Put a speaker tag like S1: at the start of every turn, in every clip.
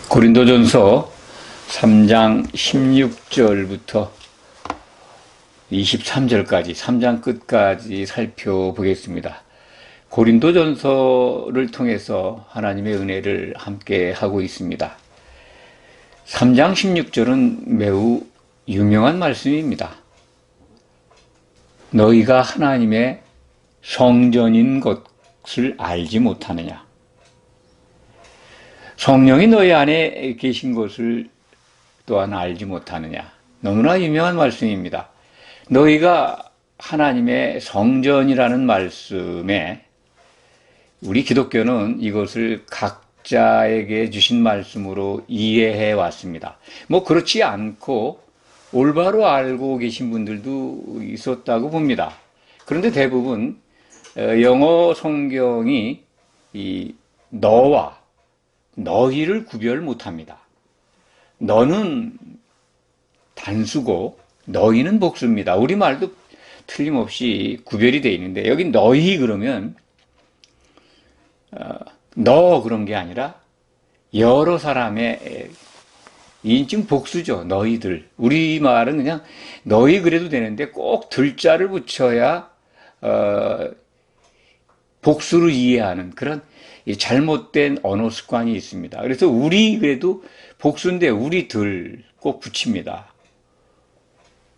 S1: 고린도전서 3장 16절부터 23절까지 3장 끝까지 살펴보겠습니다. 고린도전서를 통해서 하나님의 은혜를 함께 하고 있습니다. 3장 16절은 매우 유명한 말씀입니다. 너희가 하나님의 성전인 것을 알지 못하느냐? 성령이 너희 안에 계신 것을 또한 알지 못하느냐? 너무나 유명한 말씀입니다. 너희가 하나님의 성전이라는 말씀에 우리 기독교는 이것을 각자에게 주신 말씀으로 이해해 왔습니다. 그렇지 않고 올바로 알고 계신 분들도 있었다고 봅니다. 그런데 대부분 영어 성경이 이 너와 너희를 구별 못합니다. 너는 단수고 너희는 복수입니다. 우리말도 틀림없이 구별이 되어 있는데 여기 너희 그러면 너 그런 게 아니라 여러 사람의 인칭 복수죠. 너희들. 우리말은 그냥 너희 그래도 되는데 꼭 들자를 붙여야 복수로 이해하는 그런 잘못된 언어 습관이 있습니다. 그래서 우리 그래도 복수인데 우리들 꼭 붙입니다.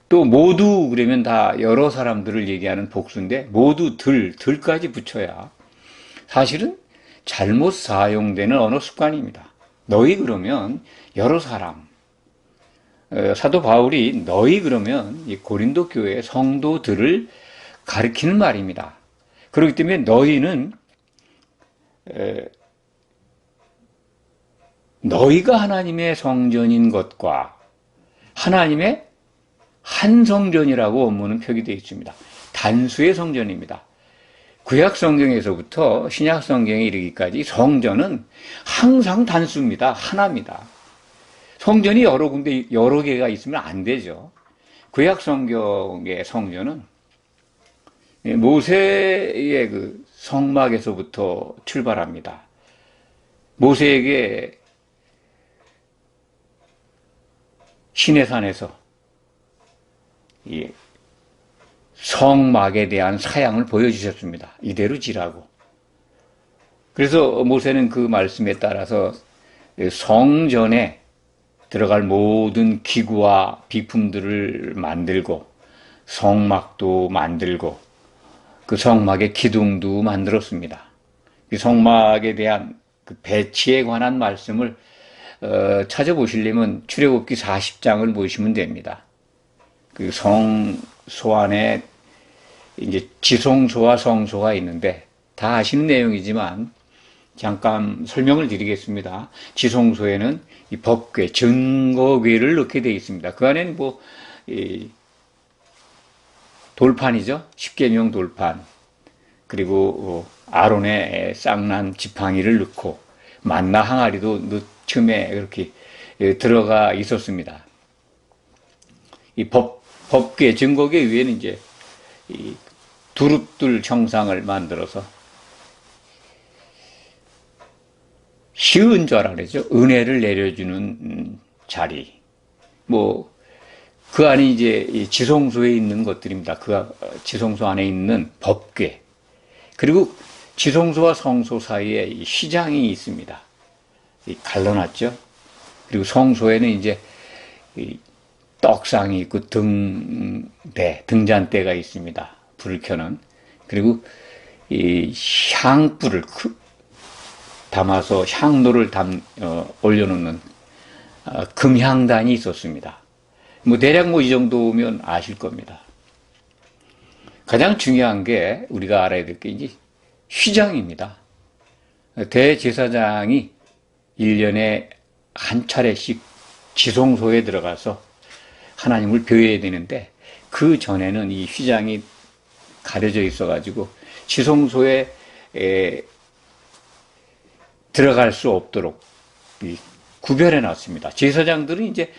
S1: 또 모두 그러면 다 여러 사람들을 얘기하는 복수인데 모두 들까지 붙여야 사실은 잘못 사용되는 언어 습관입니다. 너희 그러면 여러 사람. 사도 바울이 너희 그러면 이 고린도 교회 성도들을 가리키는 말입니다. 그렇기 때문에 너희는 너희가 하나님의 성전인 것과 하나님의 한 성전이라고 원문은 표기되어 있습니다. 단수의 성전입니다. 구약 성경에서부터 신약 성경에 이르기까지 성전은 항상 단수입니다. 하나입니다. 성전이 여러 군데 여러 개가 있으면 안 되죠. 구약 성경의 성전은 모세의 그 성막에서부터 출발합니다. 모세에게 시내산에서 이 성막에 대한 사양을 보여주셨습니다. 이대로 지라고. 그래서 모세는 그 말씀에 따라서 성전에 들어갈 모든 기구와 비품들을 만들고 성막도 만들고 그 성막의 기둥도 만들었습니다. 그 성막에 대한 그 배치에 관한 말씀을 찾아보시려면 출애굽기 40장을 보시면 됩니다. 그 성소 안에 이제 지성소와 성소가 있는데 다 아시는 내용이지만 잠깐 설명을 드리겠습니다. 지성소에는 이 법궤, 증거궤를 넣게 되어 있습니다. 그 안에는 돌판이죠. 십계명 돌판. 그리고 아론의 쌍난 지팡이를 넣고 만나 항아리도 틈에 이렇게 들어가 있었습니다. 이 법궤, 증거궤 위에는 이제 이 두릅들 형상을 만들어서 시은좌라 그러죠. 은혜를 내려주는 자리. 그 안에 이제 지성소에 있는 것들입니다. 그 지성소 안에 있는 법궤. 그리고 지성소와 성소 사이에 휘장이 있습니다. 갈라놨죠. 그리고 성소에는 이제 떡상이 있고 등잔대가 있습니다. 불을 켜는. 그리고 이 향불을 담아서 향로를 올려놓는 금향단이 있었습니다. 대략 이 정도면 아실 겁니다. 가장 중요한 게 우리가 알아야 될 게 이제 휘장입니다. 대제사장이 1년에 한 차례씩 지성소에 들어가서 하나님을 뵈야 되는데 그 전에는 이 휘장이 가려져 있어가지고 지성소에 들어갈 수 없도록 구별해 놨습니다. 제사장들은 이제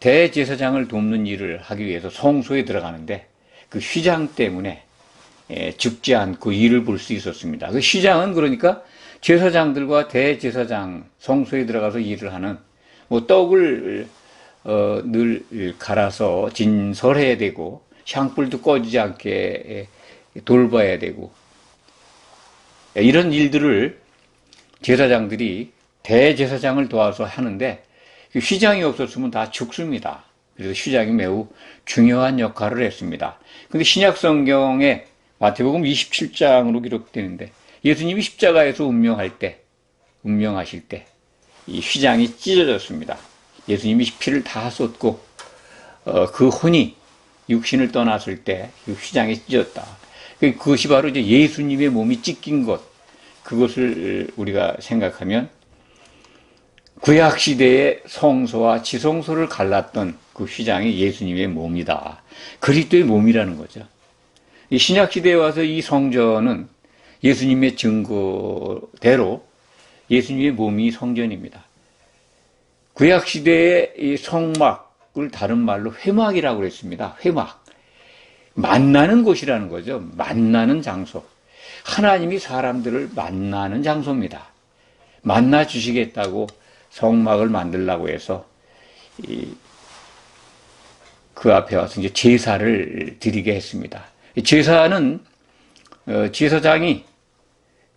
S1: 대제사장을 돕는 일을 하기 위해서 성소에 들어가는데 그 휘장 때문에 죽지 않고 일을 볼 수 있었습니다. 그 휘장은 그러니까 제사장들과 대제사장 성소에 들어가서 일을 하는 뭐 떡을 늘 갈아서 진설해야 되고 샹불도 꺼지지 않게 돌봐야 되고 이런 일들을 제사장들이 대제사장을 도와서 하는데 휘장이 없었으면 다 죽습니다. 그래서 휘장이 매우 중요한 역할을 했습니다. 근데 신약 성경에 마태복음 27장으로 기록되는데 예수님이 십자가에서 운명하실 때 이 휘장이 찢어졌습니다. 예수님이 피를 다 쏟고 그 혼이 육신을 떠났을 때 그 휘장이 찢어졌다. 그것이 바로 이제 예수님의 몸이 찢긴 것, 그것을 우리가 생각하면 구약 시대의 성소와 지성소를 갈랐던 그 휘장이 예수님의 몸이다. 그리스도의 몸이라는 거죠. 이 신약 시대에 와서 이 성전은 예수님의 증거대로 예수님의 몸이 성전입니다. 구약 시대의 이 성막을 다른 말로 회막이라고 그랬습니다. 회막. 만나는 곳이라는 거죠. 만나는 장소. 하나님이 사람들을 만나는 장소입니다. 만나 주시겠다고 성막을 만들라고 해서 그 앞에 와서 이제 제사를 드리게 했습니다. 제사는 제사장이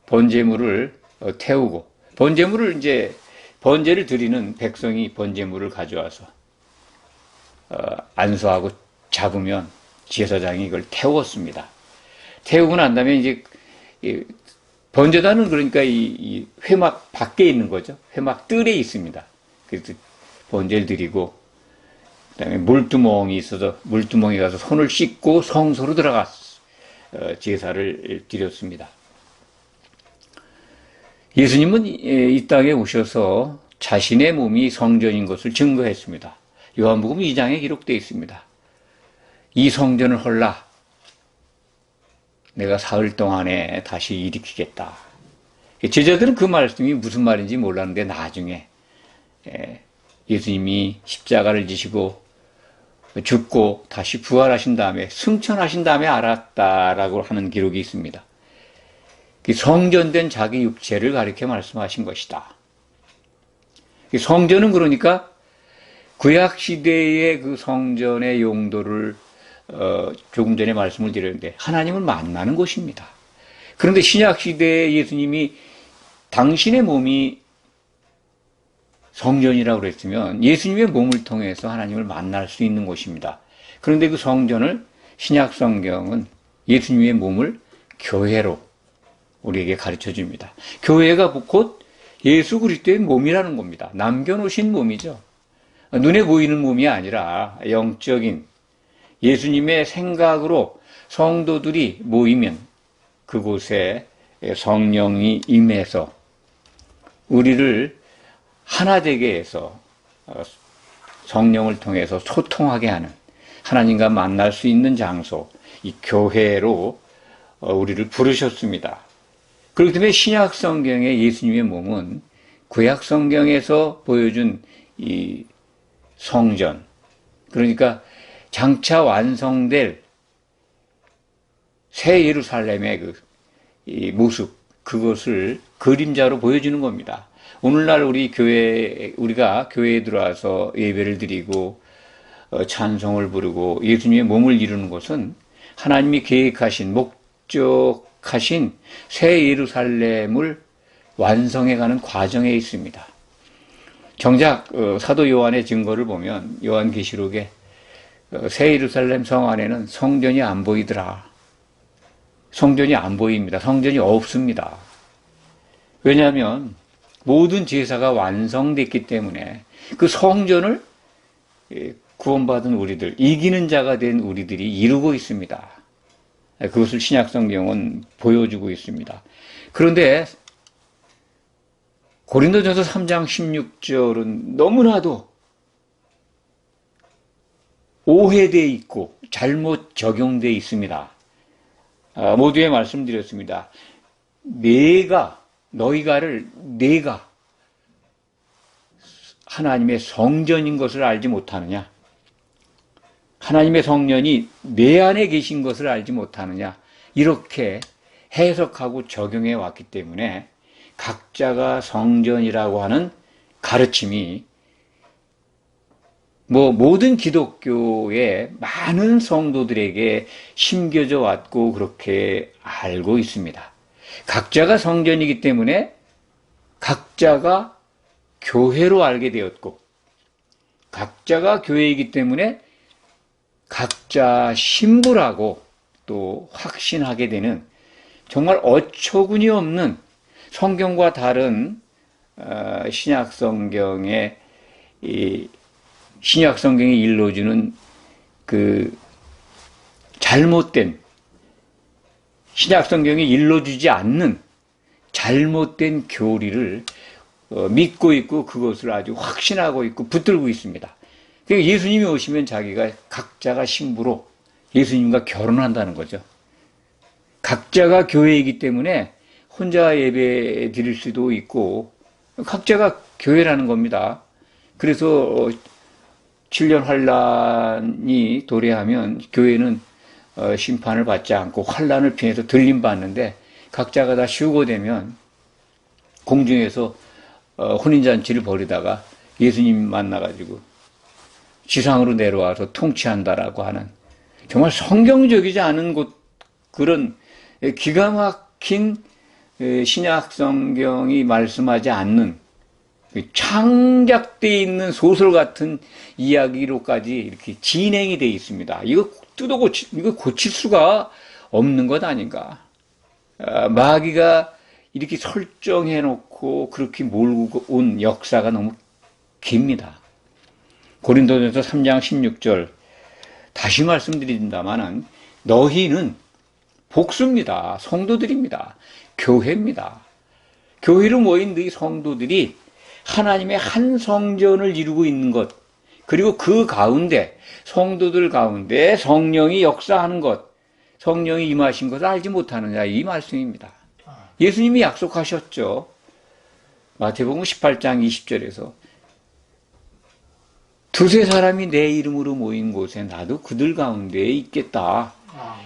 S1: 번제물을 태우고 번제물을 이제 번제를 드리는 백성이 번제물을 가져와서 안수하고 잡으면 제사장이 이걸 태웠습니다. 태우고 난 다음에 이제 번제단은 그러니까 이 회막 밖에 있는 거죠. 회막 뜰에 있습니다. 그래서 번제를 드리고 그다음에 물두멍이 있어서 물두멍에 가서 손을 씻고 성소로 들어가서 제사를 드렸습니다. 예수님은 이 땅에 오셔서 자신의 몸이 성전인 것을 증거했습니다. 요한복음 2장에 기록되어 있습니다. 이 성전을 헐라 내가 사흘 동안에 다시 일으키겠다. 제자들은 그 말씀이 무슨 말인지 몰랐는데 나중에 예수님이 십자가를 지시고 죽고 다시 부활하신 다음에 승천하신 다음에 알았다라고 하는 기록이 있습니다. 성전된 자기 육체를 가리켜 말씀하신 것이다. 성전은 그러니까 구약 시대의 그 성전의 용도를 조금 전에 말씀을 드렸는데 하나님을 만나는 곳입니다. 그런데 신약 시대에 예수님이 당신의 몸이 성전이라고 그랬으면 예수님의 몸을 통해서 하나님을 만날 수 있는 곳입니다. 그런데 그 성전을 신약 성경은 예수님의 몸을 교회로 우리에게 가르쳐 줍니다. 교회가 곧 예수 그리스도의 몸이라는 겁니다. 남겨놓으신 몸이죠. 눈에 보이는 몸이 아니라 영적인 예수님의 생각으로 성도들이 모이면 그곳에 성령이 임해서 우리를 하나 되게 해서 성령을 통해서 소통하게 하는 하나님과 만날 수 있는 장소, 이 교회로 우리를 부르셨습니다. 그렇기 때문에 신약 성경의 예수님의 몸은 구약 성경에서 보여준 이 성전, 그러니까 장차 완성될 새 예루살렘의 이 모습, 그것을 그림자로 보여주는 겁니다. 오늘날 우리가 교회에 들어와서 예배를 드리고 찬송을 부르고 예수님의 몸을 이루는 것은 하나님이 계획하신 목적하신 새 예루살렘을 완성해가는 과정에 있습니다. 정작 사도 요한의 증거를 보면 요한계시록에 새 예루살렘 성 안에는 성전이 안 보이더라. 성전이 안 보입니다. 성전이 없습니다. 왜냐하면 모든 제사가 완성됐기 때문에 그 성전을 구원받은 우리들, 이기는 자가 된 우리들이 이루고 있습니다. 그것을 신약성경은 보여주고 있습니다. 그런데 고린도전서 3장 16절은 너무나도 오해되어 있고 잘못 적용되어 있습니다. 모두에 말씀드렸습니다. 너희가 하나님의 성전인 것을 알지 못하느냐? 하나님의 성령이 내 안에 계신 것을 알지 못하느냐? 이렇게 해석하고 적용해 왔기 때문에 각자가 성전이라고 하는 가르침이 모든 기독교의 많은 성도들에게 심겨져 왔고 그렇게 알고 있습니다. 각자가 성전이기 때문에 각자가 교회로 알게 되었고, 각자가 교회이기 때문에 각자 신부라고 또 확신하게 되는 정말 어처구니 없는 성경과 다른 신약 성경의 신약 성경이 일러주는 그 잘못된 신약 성경이 일러주지 않는 잘못된 교리를 믿고 있고 그것을 아주 확신하고 있고 붙들고 있습니다. 그러니까 예수님이 오시면 자기가 각자가 신부로 예수님과 결혼한다는 거죠. 각자가 교회이기 때문에 혼자 예배 드릴 수도 있고 각자가 교회라는 겁니다. 그래서 7년 환란이 도래하면 교회는 심판을 받지 않고 환란을 피해서 들림받는데 각자가 다 휴거되면 공중에서 혼인잔치를 벌이다가 예수님 만나가지고 지상으로 내려와서 통치한다라고 하는 정말 성경적이지 않은 그런 기가 막힌 신약 성경이 말씀하지 않는 창작되어 있는 소설 같은 이야기로까지 이렇게 진행이 되어 있습니다. 이거 이거 고칠 수가 없는 것 아닌가. 마귀가 이렇게 설정해 놓고 그렇게 몰고 온 역사가 너무 깁니다. 고린도전서 3장 16절 다시 말씀드린다마는 너희는 복수입니다. 성도들입니다. 교회입니다. 교회로 모인 너희 성도들이 하나님의 한 성전을 이루고 있는 것, 그리고 그 가운데 성도들 가운데 성령이 역사하는 것, 성령이 임하신 것을 알지 못하느냐, 이 말씀입니다. 예수님이 약속하셨죠. 마태복음 18장 20절에서 두세 사람이 내 이름으로 모인 곳에 나도 그들 가운데에 있겠다.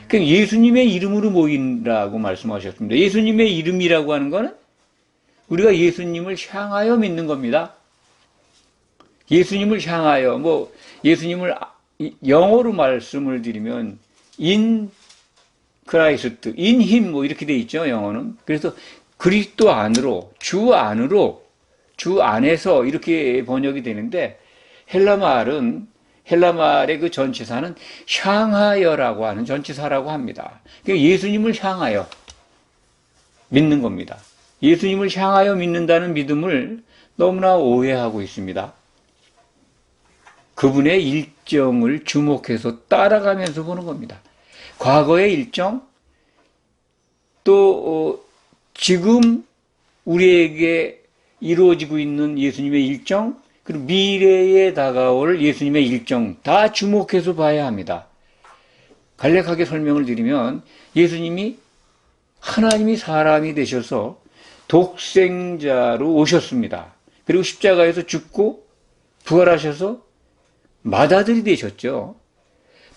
S1: 그러니까 예수님의 이름으로 모인다고 말씀하셨습니다. 예수님의 이름이라고 하는 것은 우리가 예수님을 향하여 믿는 겁니다. 예수님을 향하여, 예수님을 영어로 말씀을 드리면 in 크라이스트, in him 이렇게 돼 있죠, 영어는. 그래서 그리스도 안으로, 주 안에서 이렇게 번역이 되는데 헬라 말의 그 전치사는 향하여라고 하는 전치사라고 합니다. 그러니까 예수님을 향하여 믿는 겁니다. 예수님을 향하여 믿는다는 믿음을 너무나 오해하고 있습니다. 그분의 일정을 주목해서 따라가면서 보는 겁니다. 과거의 일정, 또 지금 우리에게 이루어지고 있는 예수님의 일정, 그리고 미래에 다가올 예수님의 일정 다 주목해서 봐야 합니다. 간략하게 설명을 드리면 예수님이 하나님이 사람이 되셔서 독생자로 오셨습니다. 그리고 십자가에서 죽고 부활하셔서 맏아들이 되셨죠.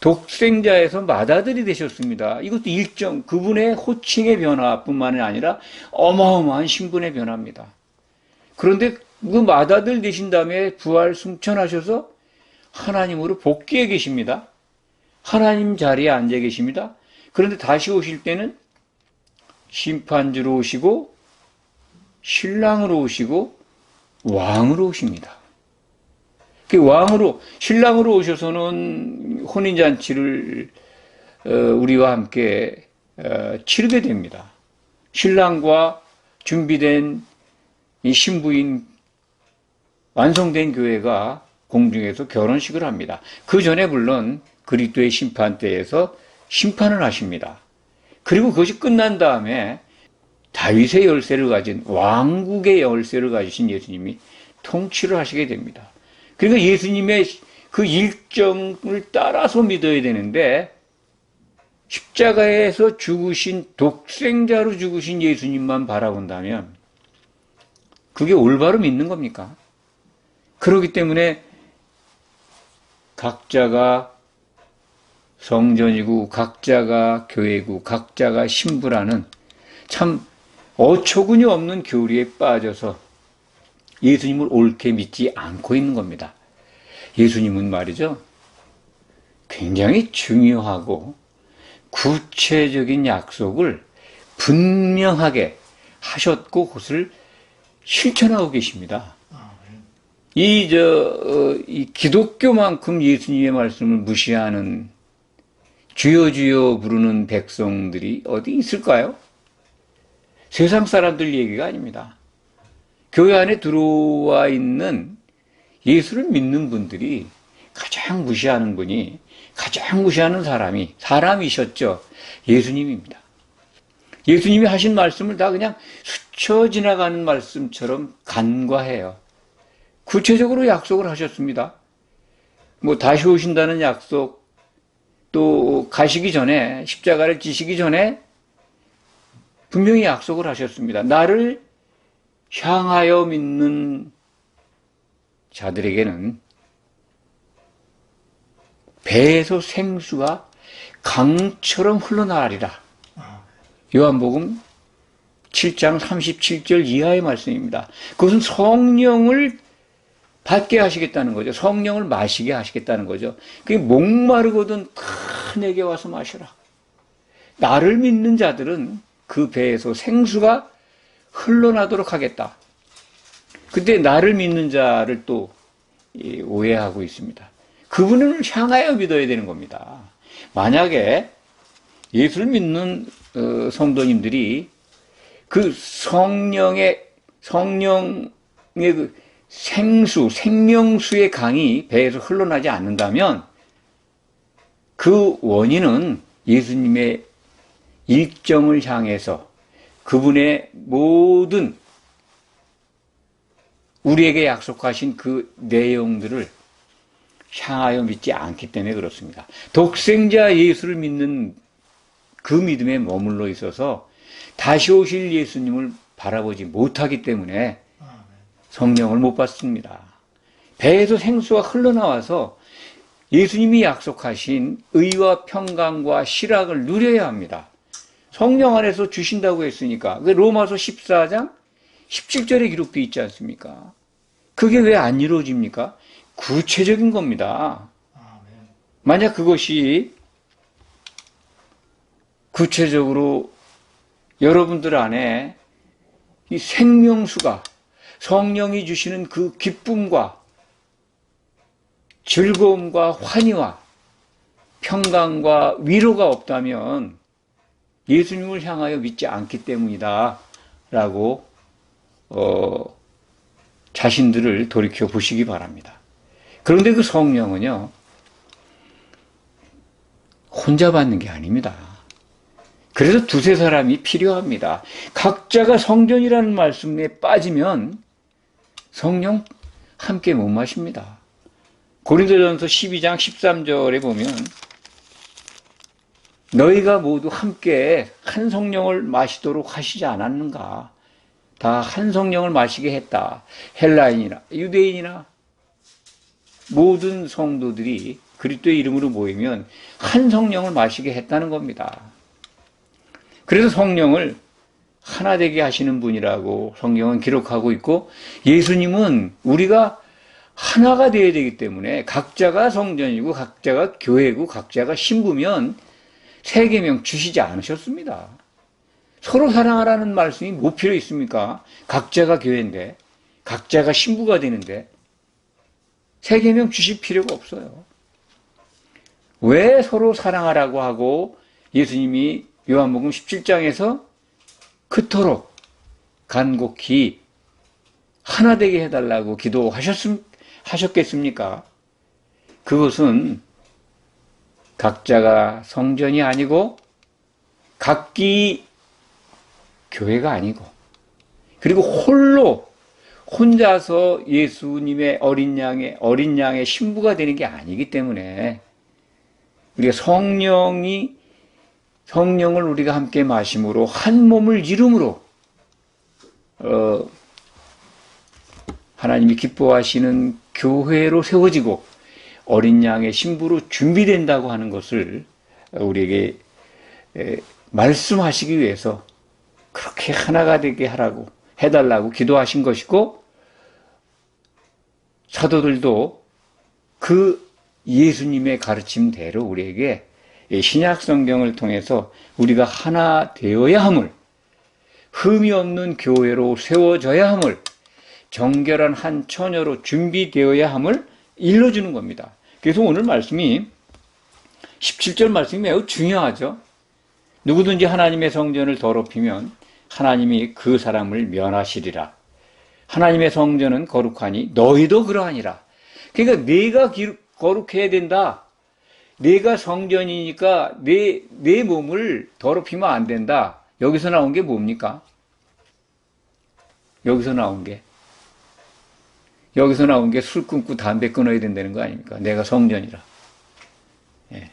S1: 독생자에서 맏아들이 되셨습니다. 이것도 일정, 그분의 호칭의 변화뿐만 아니라 어마어마한 신분의 변화입니다. 그런데 그 맏아들 되신 다음에 부활 승천하셔서 하나님으로 복귀해 계십니다. 하나님 자리에 앉아 계십니다. 그런데 다시 오실 때는 심판주로 오시고 신랑으로 오시고 왕으로 오십니다. 그 신랑으로 오셔서는 혼인잔치를 우리와 함께 치르게 됩니다. 신랑과 준비된 이 신부인 완성된 교회가 공중에서 결혼식을 합니다. 그 전에 물론 그리스도의 심판대에서 심판을 하십니다. 그리고 그것이 끝난 다음에 다윗의 열쇠를 가진 왕국의 열쇠를 가지신 예수님이 통치를 하시게 됩니다. 그러니까 예수님의 그 일정을 따라서 믿어야 되는데 십자가에서 죽으신 독생자로 죽으신 예수님만 바라본다면 그게 올바로 믿는 겁니까? 그렇기 때문에 각자가 성전이고 각자가 교회고 각자가 신부라는 참 어처구니 없는 교리에 빠져서 예수님을 옳게 믿지 않고 있는 겁니다. 예수님은 말이죠, 굉장히 중요하고 구체적인 약속을 분명하게 하셨고 그것을 실천하고 계십니다. 이 기독교만큼 예수님의 말씀을 무시하는 주여 주여 부르는 백성들이 어디 있을까요? 세상 사람들 얘기가 아닙니다. 교회 안에 들어와 있는 예수를 믿는 분들이 가장 무시하는 분이, 가장 무시하는 사람이셨죠. 예수님입니다. 예수님이 하신 말씀을 다 그냥 스쳐 지나가는 말씀처럼 간과해요. 구체적으로 약속을 하셨습니다. 다시 오신다는 약속, 또 가시기 전에, 십자가를 지시기 전에 분명히 약속을 하셨습니다. 나를 향하여 믿는 자들에게는 배에서 생수가 강처럼 흘러나가리라. 요한복음 7장 37절 이하의 말씀입니다. 그것은 성령을 받게 하시겠다는 거죠. 성령을 마시게 하시겠다는 거죠. 그게 목마르거든 다 내게 와서 마셔라. 나를 믿는 자들은 그 배에서 생수가 흘러나도록 하겠다. 근데 나를 믿는 자를 또 오해하고 있습니다. 그분을 향하여 믿어야 되는 겁니다. 만약에 예수를 믿는 성도님들이 그 성령의 그 생명수의 강이 배에서 흘러나지 않는다면 그 원인은 예수님의 일정을 향해서 그분의 모든 우리에게 약속하신 그 내용들을 향하여 믿지 않기 때문에 그렇습니다. 독생자 예수를 믿는 그 믿음에 머물러 있어서 다시 오실 예수님을 바라보지 못하기 때문에 성령을 못 받습니다. 배에서 생수가 흘러나와서 예수님이 약속하신 의와 평강과 실학을 누려야 합니다. 성령 안에서 주신다고 했으니까. 로마서 14장 17절에 기록되어 있지 않습니까? 그게 왜 안 이루어집니까? 구체적인 겁니다. 만약 그것이 구체적으로 여러분들 안에 이 생명수가, 성령이 주시는 그 기쁨과 즐거움과 환희와 평강과 위로가 없다면 예수님을 향하여 믿지 않기 때문이다 라고 자신들을 돌이켜 보시기 바랍니다. 그런데 그 성령은요, 혼자 받는 게 아닙니다. 그래서 두세 사람이 필요합니다. 각자가 성전이라는 말씀에 빠지면 성령 함께 못 마십니다. 고린도전서 12장 13절에 보면 너희가 모두 함께 한 성령을 마시도록 하시지 않았는가? 다 한 성령을 마시게 했다. 헬라인이나 유대인이나 모든 성도들이 그리스도의 이름으로 모이면 한 성령을 마시게 했다는 겁니다. 그래서 성령을 하나 되게 하시는 분이라고 성경은 기록하고 있고, 예수님은 우리가 하나가 되어야 되기 때문에 각자가 성전이고 각자가 교회고 각자가 신부면 세 계명 주시지 않으셨습니다. 서로 사랑하라는 말씀이 뭐 필요 있습니까? 각자가 교회인데, 각자가 신부가 되는데 세 계명 주실 필요가 없어요. 왜 서로 사랑하라고 하고 예수님이 요한복음 17장에서 그토록 간곡히 하나 되게 해달라고 기도하셨겠습니까? 그것은 각자가 성전이 아니고 각기 교회가 아니고, 그리고 혼자서 예수님의 어린 양의 신부가 되는 게 아니기 때문에 우리가 성령을 우리가 함께 마심으로 한 몸을 이룸으로 하나님이 기뻐하시는 교회로 세워지고 어린 양의 신부로 준비된다고 하는 것을 우리에게 말씀하시기 위해서 그렇게 하나가 되게 해달라고 기도하신 것이고, 사도들도 그 예수님의 가르침대로 우리에게 신약 성경을 통해서 우리가 하나 되어야 함을, 흠이 없는 교회로 세워져야 함을, 정결한 한 처녀로 준비되어야 함을 일러주는 겁니다. 그래서 오늘 말씀이 17절 말씀이 매우 중요하죠. 누구든지 하나님의 성전을 더럽히면 하나님이 그 사람을 면하시리라. 하나님의 성전은 거룩하니 너희도 그러하니라. 그러니까 내가 거룩해야 된다. 내가 성전이니까 내 몸을 더럽히면 안 된다. 여기서 나온 게 뭡니까? 여기서 나온 게 술 끊고 담배 끊어야 된다는 거 아닙니까? 내가 성전이라. 예.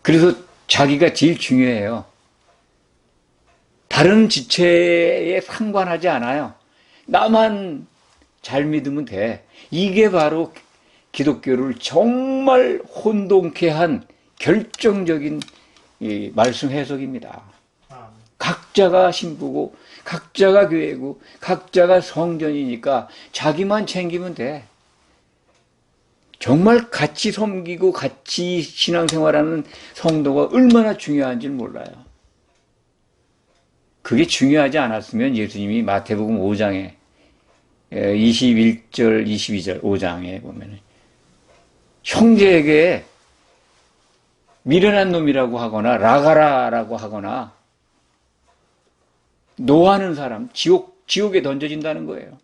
S1: 그래서 자기가 제일 중요해요. 다른 지체에 상관하지 않아요. 나만 잘 믿으면 돼. 이게 바로 기독교를 정말 혼돈케 한 결정적인 이 말씀 해석입니다. 각자가 신부고 각자가 교회고 각자가 성전이니까 자기만 챙기면 돼. 정말 같이 섬기고 같이 신앙생활하는 성도가 얼마나 중요한지 몰라요. 그게 중요하지 않았으면 예수님이 마태복음 5장에 21절, 22절 5장에 보면 형제에게 미련한 놈이라고 하거나 라가라라고 하거나 노하는 사람 지옥에 던져진다는 거예요.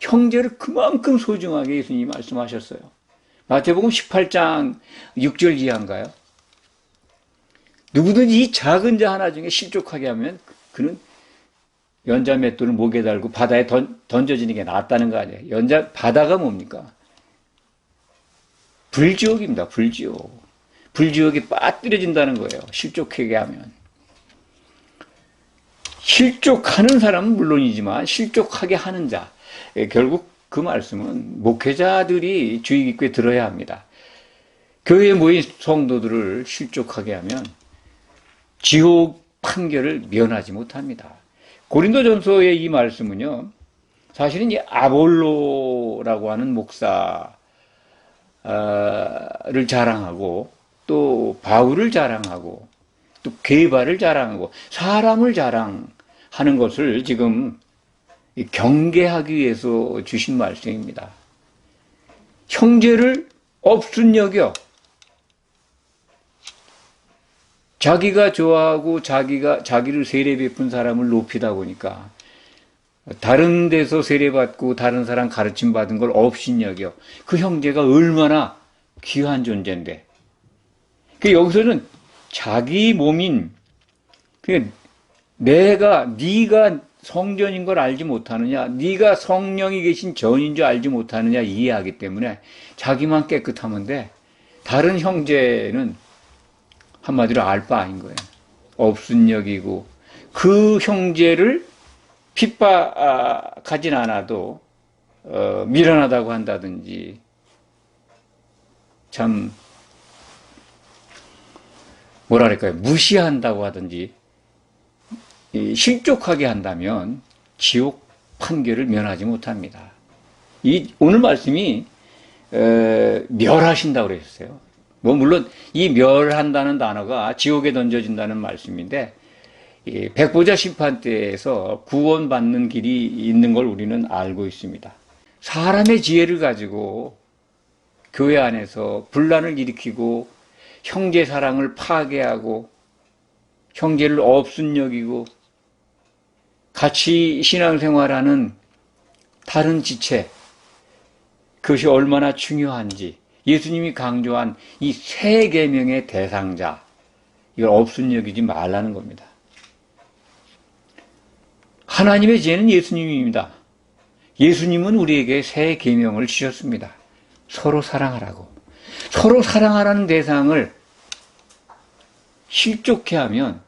S1: 형제를 그만큼 소중하게 예수님이 말씀하셨어요. 마태복음 18장 6절 이하인가요? 누구든지 이 작은 자 하나 중에 실족하게 하면 그는 연자 맷돌을 목에 달고 바다에 던져지는 게 낫다는 거 아니에요. 바다가 뭡니까? 불지옥입니다. 불지옥. 불지옥이 빠뜨려진다는 거예요. 실족하게 하면. 실족하는 사람은 물론이지만 실족하게 하는 자. 결국 그 말씀은 목회자들이 주의 깊게 들어야 합니다. 교회에 모인 성도들을 실족하게 하면 지옥 판결을 면하지 못합니다. 고린도전서의 이 말씀은요, 사실은 이 아볼로라고 하는 목사를 자랑하고 또 바울을 자랑하고 또 게바를 자랑하고 사람을 자랑하는 것을 지금 경계하기 위해서 주신 말씀입니다. 형제를 없은 여겨 자기가 좋아하고 자기를 세례 베푼 사람을 높이다 보니까 다른 데서 세례받고 다른 사람 가르침 받은 걸 없인 여겨. 그 형제가 얼마나 귀한 존재인데. 여기서는 자기 몸인, 네가 성전인 걸 알지 못하느냐, 네가 성령이 계신 전인 줄 알지 못하느냐 이해하기 때문에 자기만 깨끗하면 돼. 다른 형제는 한마디로 알 바 아닌 거예요. 없은 여기고 그 형제를 핍박하진 않아도 미련하다고 한다든지 참 뭐랄까요, 무시한다고 하든지 실족하게 한다면 지옥 판결을 면하지 못합니다. 오늘 말씀이 멸하신다고 그랬어요. 물론 이 멸한다는 단어가 지옥에 던져진다는 말씀인데 백보자 심판대에서 구원받는 길이 있는 걸 우리는 알고 있습니다. 사람의 지혜를 가지고 교회 안에서 분란을 일으키고 형제 사랑을 파괴하고 형제를 없은 여기고 같이 신앙생활하는 다른 지체, 그것이 얼마나 중요한지 예수님이 강조한 이 세 계명의 대상자, 이걸 없은 여기지 말라는 겁니다. 하나님의 지혜는 예수님입니다. 예수님은 우리에게 세 계명을 주셨습니다. 서로 사랑하라고. 서로 사랑하라는 대상을 실족해 하면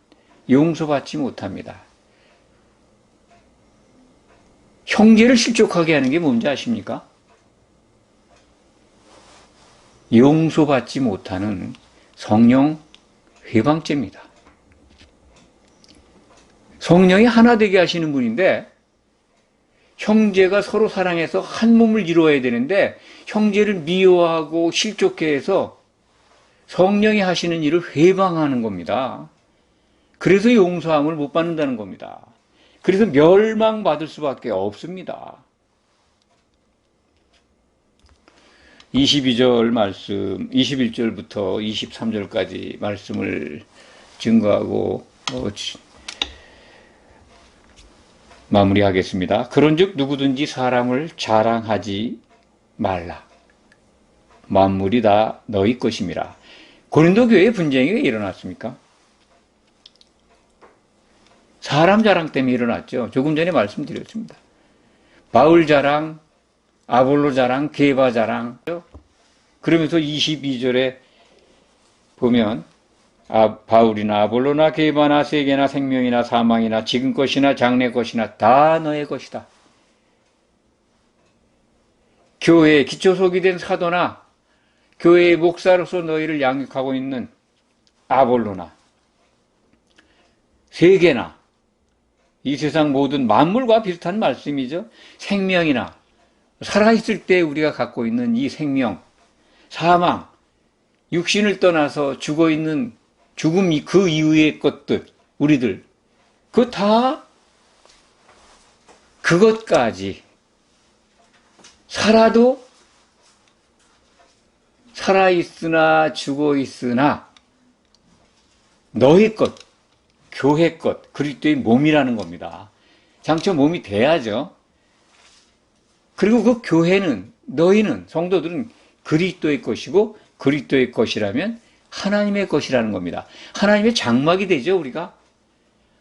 S1: 용서받지 못합니다. 형제를 실족하게 하는 게 뭔지 아십니까? 용서받지 못하는 성령 회방죄입니다. 성령이 하나 되게 하시는 분인데 형제가 서로 사랑해서 한 몸을 이루어야 되는데 형제를 미워하고 실족해 해서 성령이 하시는 일을 회방하는 겁니다. 그래서 용서함을 못 받는다는 겁니다. 그래서 멸망받을 수밖에 없습니다. 22절 말씀, 21절부터 23절까지 말씀을 증거하고 마무리하겠습니다. 그런즉 누구든지 사람을 자랑하지 말라. 만물이 다 너희 것임이라. 고린도 교회에 분쟁이 왜 일어났습니까? 사람 자랑 때문에 일어났죠. 조금 전에 말씀드렸습니다. 바울 자랑, 아볼로 자랑, 게바 자랑. 그러면서 22절에 보면 바울이나 아볼로나 게바나 세계나 생명이나 사망이나 지금 것이나 장래 것이나 다 너의 것이다. 교회의 기초석이 된 사도나 교회의 목사로서 너희를 양육하고 있는 아볼로나 세계나 이 세상 모든 만물과 비슷한 말씀이죠. 생명이나 살아있을 때 우리가 갖고 있는 이 생명, 사망, 육신을 떠나서 죽어있는 죽음 그 이후의 것들, 우리들, 그거 다 그것까지 살아도 살아있으나 죽어있으나 너의 것, 교회 것, 그리스도의 몸이라는 겁니다. 장차 몸이 돼야죠. 그리고 그 교회는, 너희는, 성도들은 그리스도의 것이고 그리스도의 것이라면 하나님의 것이라는 겁니다. 하나님의 장막이 되죠, 우리가.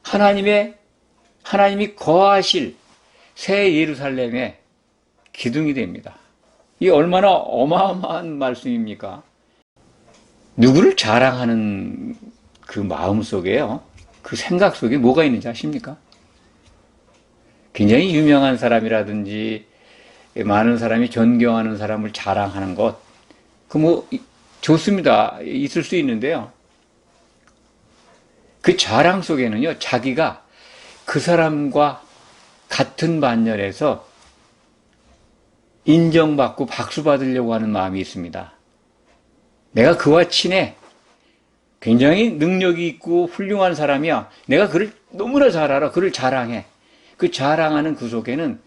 S1: 하나님이 거하실 새 예루살렘의 기둥이 됩니다. 이 얼마나 어마어마한 말씀입니까? 누구를 자랑하는 그 마음 속에요, 그 생각 속에 뭐가 있는지 아십니까? 굉장히 유명한 사람이라든지 많은 사람이 존경하는 사람을 자랑하는 것, 좋습니다. 있을 수 있는데요. 그 자랑 속에는요, 자기가 그 사람과 같은 반열에서 인정받고 박수 받으려고 하는 마음이 있습니다. 내가 그와 친해. 굉장히 능력이 있고 훌륭한 사람이야. 내가 그를 너무나 잘 알아. 그를 자랑해. 그 자랑하는 그 속에는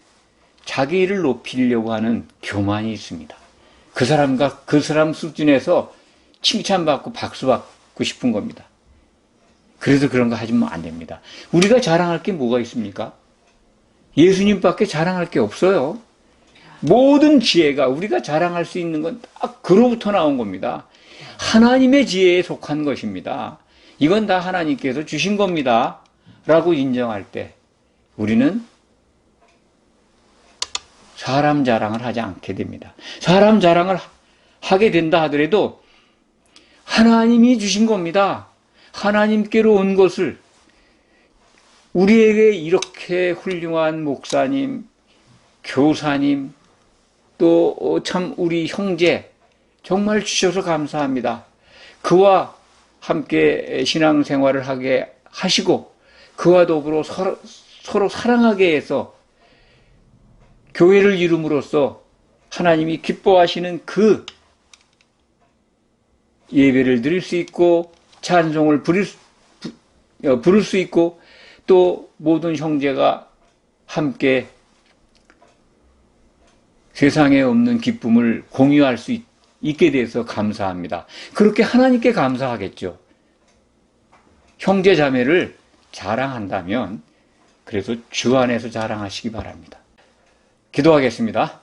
S1: 자기를 높이려고 하는 교만이 있습니다. 그 사람 수준에서 칭찬받고 박수받고 싶은 겁니다. 그래서 그런 거 하시면 안 됩니다. 우리가 자랑할 게 뭐가 있습니까? 예수님밖에 자랑할 게 없어요. 모든 지혜가 우리가 자랑할 수 있는 건 딱 그로부터 나온 겁니다. 하나님의 지혜에 속한 것입니다. 이건 다 하나님께서 주신 겁니다. 라고 인정할 때 우리는 사람 자랑을 하지 않게 됩니다. 사람 자랑을 하게 된다 하더라도 하나님이 주신 겁니다. 하나님께로 온 것을 우리에게 이렇게 훌륭한 목사님, 교사님, 또 참 우리 형제 정말 주셔서 감사합니다. 그와 함께 신앙생활을 하게 하시고 그와 더불어 서로 사랑하게 해서 교회를 이룸으로써 하나님이 기뻐하시는 그 예배를 드릴 수 있고 찬송을 부를 수 있고 또 모든 형제가 함께 세상에 없는 기쁨을 공유할 수 있게 돼서 감사합니다. 그렇게 하나님께 감사하겠죠. 형제 자매를 자랑한다면 그래서 주 안에서 자랑하시기 바랍니다. 기도하겠습니다.